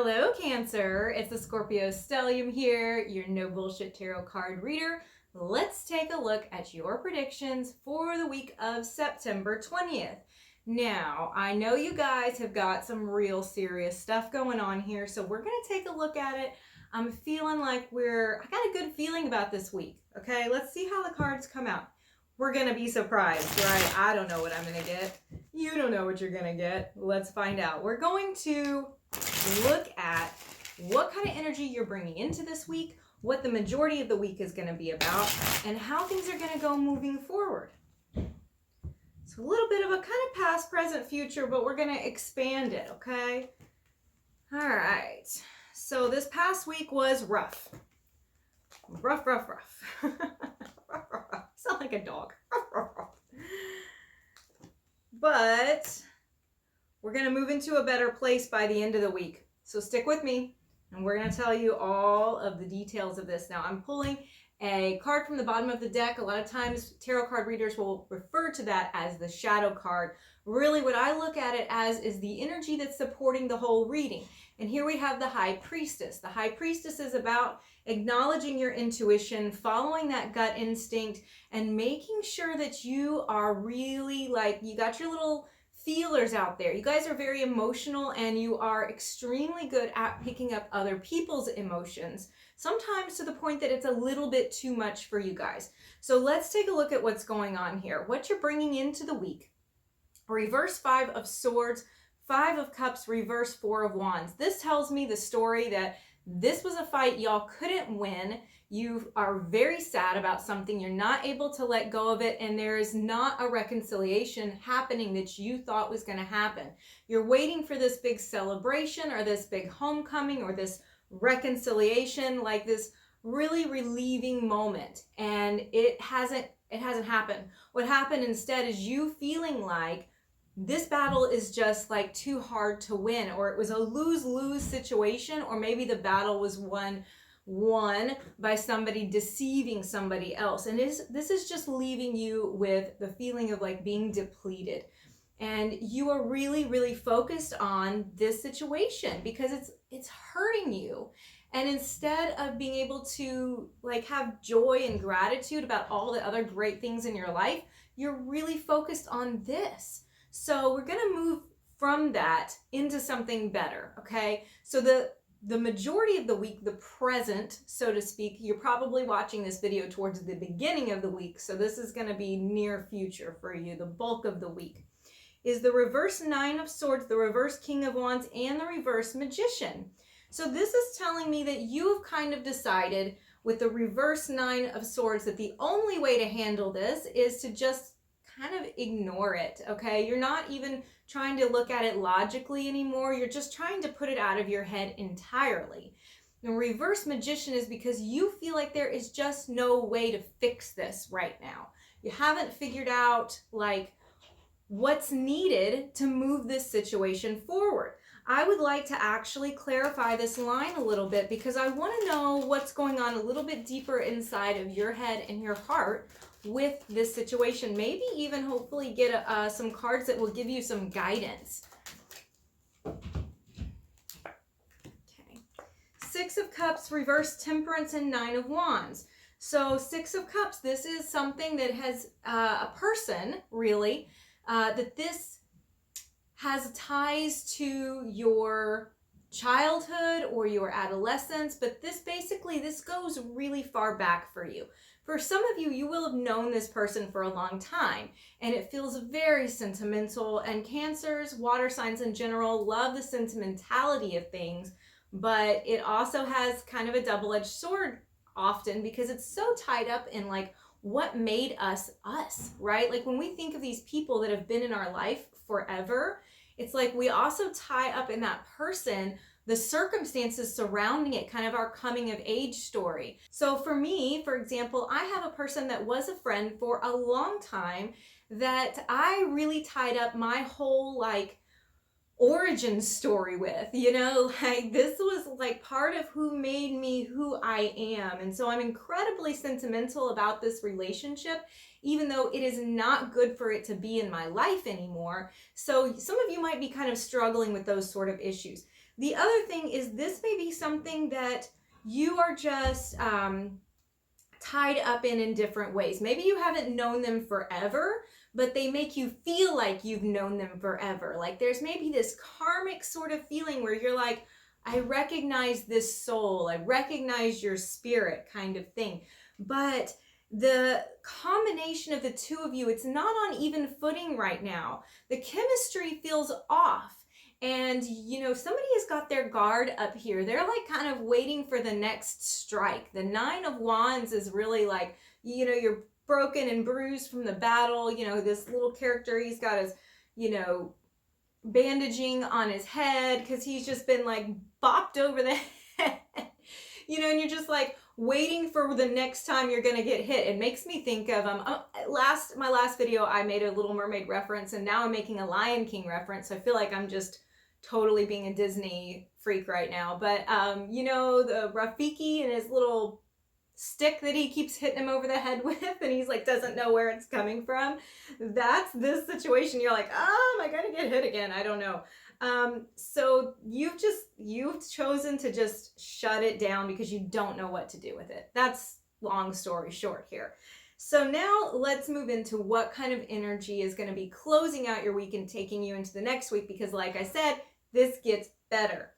Hello, Cancer. It's the Scorpio Stellium here, your no bullshit tarot card reader. Let's take a look at your predictions for the week of September 20th. Now, I know you guys have got some real serious stuff going on here, so we're going to take a look at it. I'm feeling like I got a good feeling about this week. Okay, let's see how the cards come out. We're going to be surprised, right? I don't know what I'm going to get. You don't know what you're going to get. Let's find out. We're going to look at what kind of energy you're bringing into this week, what the majority of the week is going to be about, and how things are going to go moving forward. It's a little bit of a kind of past, present, future, but we're going to expand it, okay? All right. So this past week was rough. Rough. Sound like a dog. But we're going to move into a better place by the end of the week. So stick with me, and we're going to tell you all of the details of this. Now, I'm pulling a card from the bottom of the deck. A lot of times, tarot card readers will refer to that as the shadow card. Really, what I look at it as is the energy that's supporting the whole reading. And here we have the High Priestess. The High Priestess is about acknowledging your intuition, following that gut instinct, and making sure that you are really you got your little feelers out there. You guys are very emotional, and you are extremely good at picking up other people's emotions, sometimes to the point that it's a little bit too much for you guys. So let's take a look at what's going on here. What you're bringing into the week. Reverse 5 of Swords, 5 of Cups, reverse 4 of Wands. This tells me the story that this was a fight y'all couldn't win. You are very sad about something. You're not able to let go of it, and there is not a reconciliation happening that you thought was going to happen. You're waiting for this big celebration or this big homecoming or this reconciliation, like this really relieving moment, and it hasn't happened. What happened instead is you feeling like this battle is just like too hard to win, or it was a lose-lose situation, or maybe the battle was won by somebody deceiving somebody else. And this is just leaving you with the feeling of like being depleted. And you are really, really focused on this situation because it's hurting you. And instead of being able to have joy and gratitude about all the other great things in your life, you're really focused on this. So we're going to move from that into something better, okay? So the majority of the week, the present, so to speak, you're probably watching this video towards the beginning of the week, so this is going to be near future for you, the bulk of the week, is the reverse 9 of Swords, the reverse King of Wands, and the reverse Magician. So this is telling me that you've kind of decided with the reverse 9 of Swords that the only way to handle this is to just kind of ignore it, okay? You're not even trying to look at it logically anymore. You're just trying to put it out of your head entirely. The reverse Magician is because you feel like there is just no way to fix this right now. You haven't figured out what's needed to move this situation forward. I would like to actually clarify this line a little bit because I want to know what's going on a little bit deeper inside of your head and your heart with this situation. Maybe even hopefully get some cards that will give you some guidance. Okay. 6 of Cups, reverse Temperance, and 9 of Wands. So 6 of Cups, this is something that has a person, really, that this has ties to your childhood or your adolescence, but this goes really far back for you. For some of you, you will have known this person for a long time, and it feels very sentimental, and Cancers, water signs in general, love the sentimentality of things, but it also has kind of a double-edged sword often because it's so tied up in what made us, right? Like when we think of these people that have been in our life forever, it's like we also tie up in that person the circumstances surrounding it, kind of our coming of age story. So for me, for example, I have a person that was a friend for a long time that I really tied up my whole origin story with, this was part of who made me who I am. And so I'm incredibly sentimental about this relationship, even though it is not good for it to be in my life anymore. So some of you might be kind of struggling with those sort of issues. The other thing is this may be something that you are just tied up in different ways. Maybe you haven't known them forever, but they make you feel like you've known them forever. Like there's maybe this karmic sort of feeling where you're like, I recognize this soul, I recognize your spirit kind of thing. But the combination of the two of you, it's not on even footing right now. The chemistry feels off. And, you know, somebody has got their guard up here. They're like kind of waiting for the next strike. The Nine of Wands is really like, you know, you're broken and bruised from the battle. You know, this little character, he's got his, you know, bandaging on his head because he's just been like bopped over the head. You know, and you're just like waiting for the next time you're gonna get hit. It makes me think of my last video I made a Little Mermaid reference, and now I'm making a Lion King reference. So I feel like I'm just totally being a Disney freak right now. But you know, the Rafiki and his little stick that he keeps hitting him over the head with, and he's like doesn't know where it's coming from. That's this situation. You're like, oh, am I gonna get hit again? I don't know. So you've chosen to just shut it down because you don't know what to do with it. That's long story short here. So now let's move into what kind of energy is going to be closing out your week and taking you into the next week, because like I said, this gets better.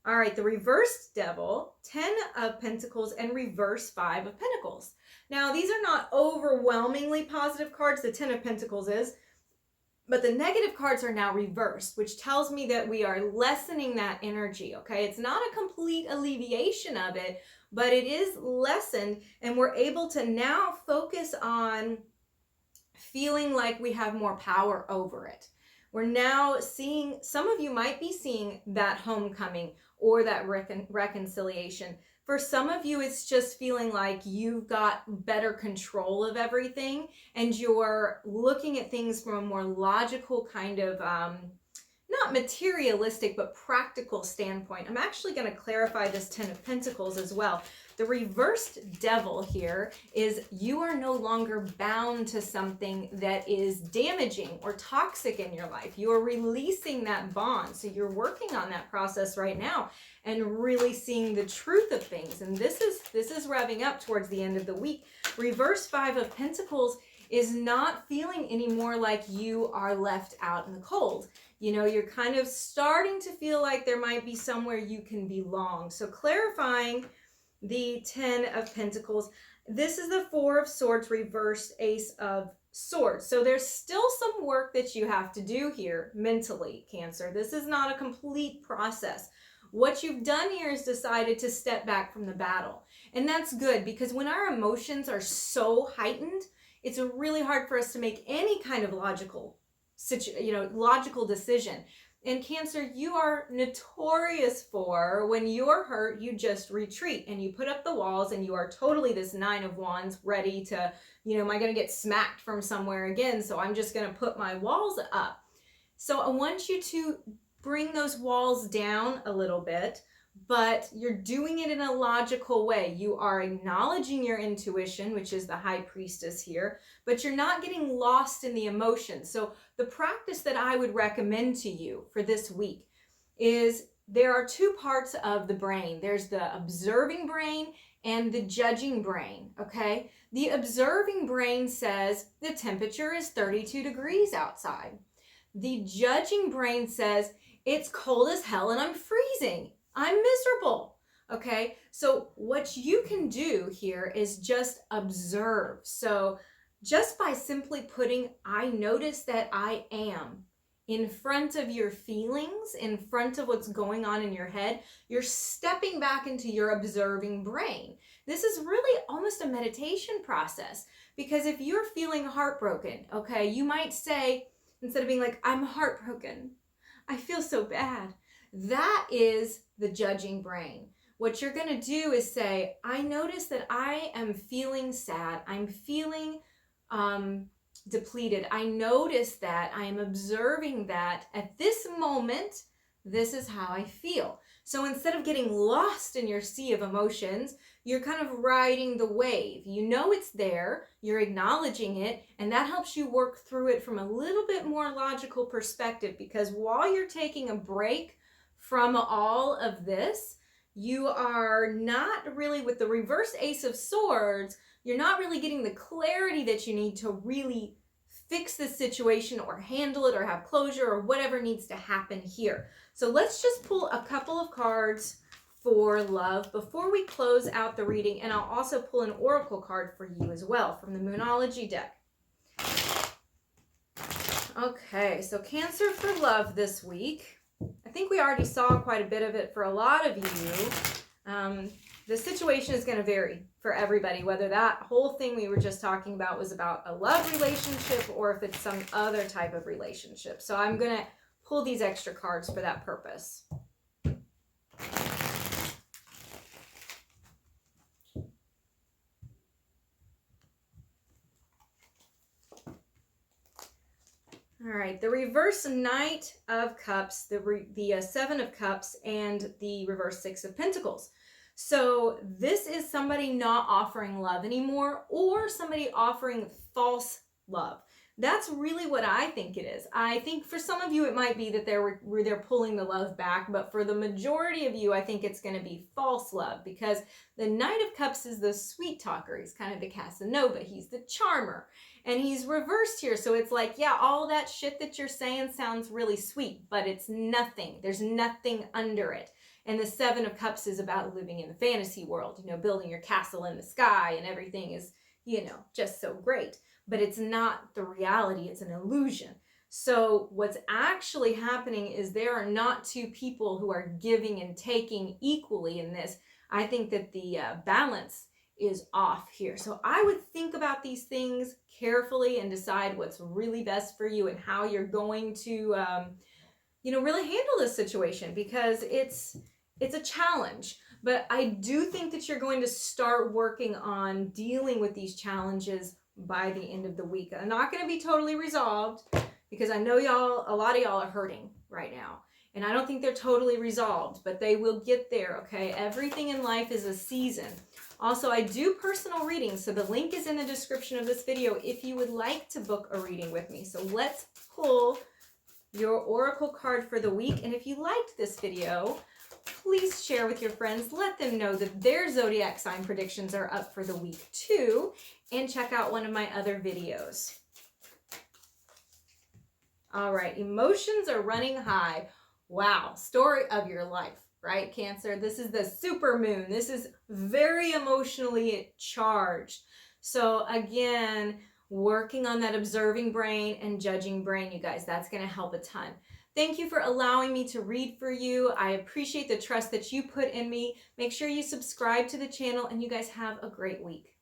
All right, the reversed devil, 10 of Pentacles and reverse 5 of Pentacles. Now, these are not overwhelmingly positive cards. The 10 of Pentacles is, but the negative cards are now reversed, which tells me that we are lessening that energy, okay? It's not a complete alleviation of it, but it is lessened, and we're able to now focus on feeling like we have more power over it. We're now seeing, some of you might be seeing that homecoming or that reconciliation. For some of you, it's just feeling like you've got better control of everything and you're looking at things from a more logical kind of, not materialistic, but practical standpoint. I'm actually going to clarify this 10 of Pentacles as well. The reversed devil here is you are no longer bound to something that is damaging or toxic in your life. You are releasing that bond. So you're working on that process right now and really seeing the truth of things. And this is revving up towards the end of the week. Reverse 5 of Pentacles is not feeling anymore like you are left out in the cold. You know, you're kind of starting to feel like there might be somewhere you can belong. So clarifying the 10 of Pentacles. This is the 4 of Swords reversed Ace of Swords. So there's still some work that you have to do here mentally, Cancer. This is not a complete process. What you've done here is decided to step back from the battle. And that's good, because when our emotions are so heightened, it's really hard for us to make any kind of logical decision. And Cancer, you are notorious for when you're hurt, you just retreat and you put up the walls and you are totally this 9 of Wands ready to, you know, am I going to get smacked from somewhere again? So I'm just going to put my walls up. So I want you to bring those walls down a little bit, but you're doing it in a logical way. You are acknowledging your intuition, which is the High Priestess here, but you're not getting lost in the emotions. So the practice that I would recommend to you for this week is there are 2 parts of the brain. There's the observing brain and the judging brain, okay? The observing brain says the temperature is 32 degrees outside. The judging brain says it's cold as hell and I'm freezing. I'm miserable. Okay, so what you can do here is just observe. So just by simply putting I notice that I am in front of your feelings, in front of what's going on in your head, you're stepping back into your observing brain. This is really almost a meditation process, because if you're feeling heartbroken, okay, you might say, instead of being like, I'm heartbroken, I feel so bad. That is the judging brain. What you're going to do is say, I notice that I am feeling sad. I'm feeling depleted. I notice that. I am observing that at this moment, this is how I feel. So instead of getting lost in your sea of emotions, you're kind of riding the wave. You know it's there, you're acknowledging it, and that helps you work through it from a little bit more logical perspective, because while you're taking a break from all of this, you are not really, with the reverse Ace of Swords, you're not really getting the clarity that you need to really fix this situation or handle it or have closure or whatever needs to happen here. So let's just pull a couple of cards for love before we close out the reading, and I'll also pull an oracle card for you as well from the Moonology deck. Okay, so Cancer for love this week. I think we already saw quite a bit of it for a lot of you. The situation is going to vary for everybody, whether that whole thing we were just talking about was about a love relationship or if it's some other type of relationship. So I'm going to pull these extra cards for that purpose. All right, the reverse Knight of Cups, the Seven of Cups, and the reverse Six of Pentacles. So this is somebody not offering love anymore, or somebody offering false love. That's really what I think it is. I think for some of you it might be that they're pulling the love back, but for the majority of you I think it's going to be false love, because the Knight of Cups is the sweet talker. He's kind of the Casanova. He's the charmer. And he's reversed here. So it's like, yeah, all that shit that you're saying sounds really sweet, but it's nothing. There's nothing under it. And the Seven of Cups is about living in the fantasy world, building your castle in the sky and everything is, just so great. But it's not the reality. It's an illusion. So what's actually happening is there are not two people who are giving and taking equally in this. I think that the balance is off here. So I would think about these things carefully and decide what's really best for you and how you're going to, really handle this situation, because it's a challenge. But I do think that you're going to start working on dealing with these challenges by the end of the week. They're not going to be totally resolved, because I know a lot of y'all are hurting right now. And I don't think they're totally resolved, but they will get there, okay? Everything in life is a season. Also, I do personal readings, so the link is in the description of this video if you would like to book a reading with me. So let's pull your oracle card for the week. And if you liked this video, please share with your friends. Let them know that their zodiac sign predictions are up for the week too. And check out one of my other videos. All right, emotions are running high. Wow, story of your life, right, Cancer? This is the super moon. This is very emotionally charged. So again, working on that observing brain and judging brain, you guys, that's going to help a ton. Thank you for allowing me to read for you. I appreciate the trust that you put in me. Make sure you subscribe to the channel, and you guys have a great week.